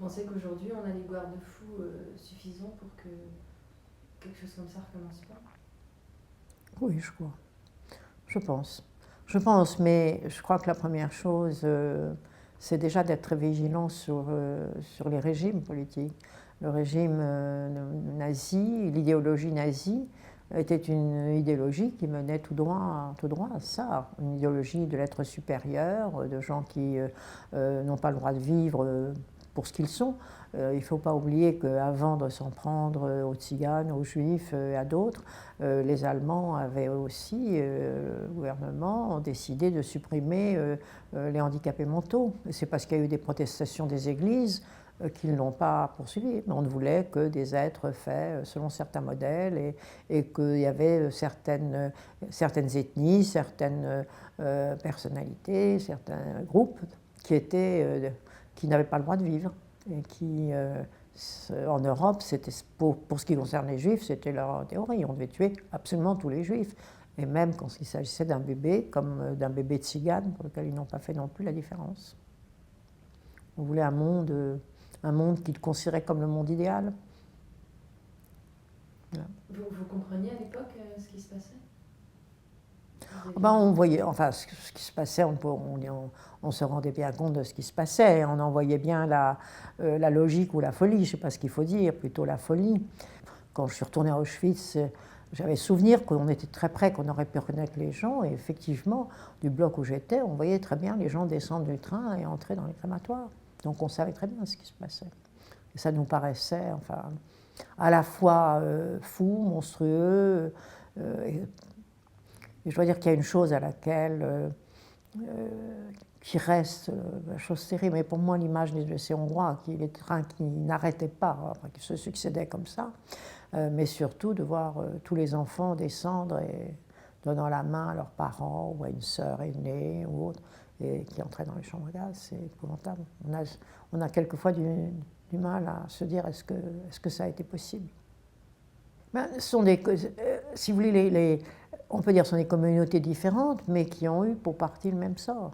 pensez qu'aujourd'hui, on a les garde-fous suffisants pour que quelque chose comme ça ne recommence pas? Oui, je crois. Je pense. Je pense, mais je crois que la première chose, c'est déjà d'être très vigilant sur les régimes politiques. Le régime nazi, l'idéologie nazie, était une idéologie qui menait tout droit à ça, une idéologie de l'être supérieur, de gens qui n'ont pas le droit de vivre pour ce qu'ils sont. Il ne faut pas oublier qu'avant de s'en prendre aux tziganes, aux juifs et à d'autres, les Allemands avaient aussi, le gouvernement, décidé de supprimer les handicapés mentaux. C'est parce qu'il y a eu des protestations des églises qu'ils n'ont pas poursuivi. Mais on ne voulait que des êtres faits selon certains modèles et qu'il y avait certaines ethnies, certaines personnalités, certains groupes qui n'avaient pas le droit de vivre et qui, en Europe, pour ce qui concerne les juifs, c'était leur théorie. On devait tuer absolument tous les juifs. Et même quand il s'agissait d'un bébé, comme d'un bébé tzigane, pour lequel ils n'ont pas fait non plus la différence. On voulait un monde qu'ils considéraient comme le monde idéal. Voilà. Vous compreniez à l'époque ce qui se passait? On voyait, enfin, ce qui se passait, on se rendait bien compte de ce qui se passait. On en voyait bien la logique ou la folie, je ne sais pas ce qu'il faut dire, plutôt la folie. Quand je suis retournée à Auschwitz, j'avais souvenir qu'on était très près, qu'on aurait pu reconnaître les gens. Et effectivement, du bloc où j'étais, on voyait très bien les gens descendre du train et entrer dans les crématoires. Donc on savait très bien ce qui se passait. Et ça nous paraissait, enfin, à la fois fou, monstrueux. Et je dois dire qu'il y a une chose à laquelle qui reste la chose terrible, mais pour moi l'image des ces Hongrois, les trains qui n'arrêtaient pas, enfin, qui se succédaient comme ça, mais surtout de voir tous les enfants descendre et donnant la main à leurs parents ou à une sœur aînée ou autre, et qui entraient dans les chambres à gaz, c'est épouvantable. On a quelquefois du mal à se dire est-ce que ça a été possible. Ben, ce sont si vous voulez, on peut dire que ce sont des communautés différentes, mais qui ont eu pour partie le même sort.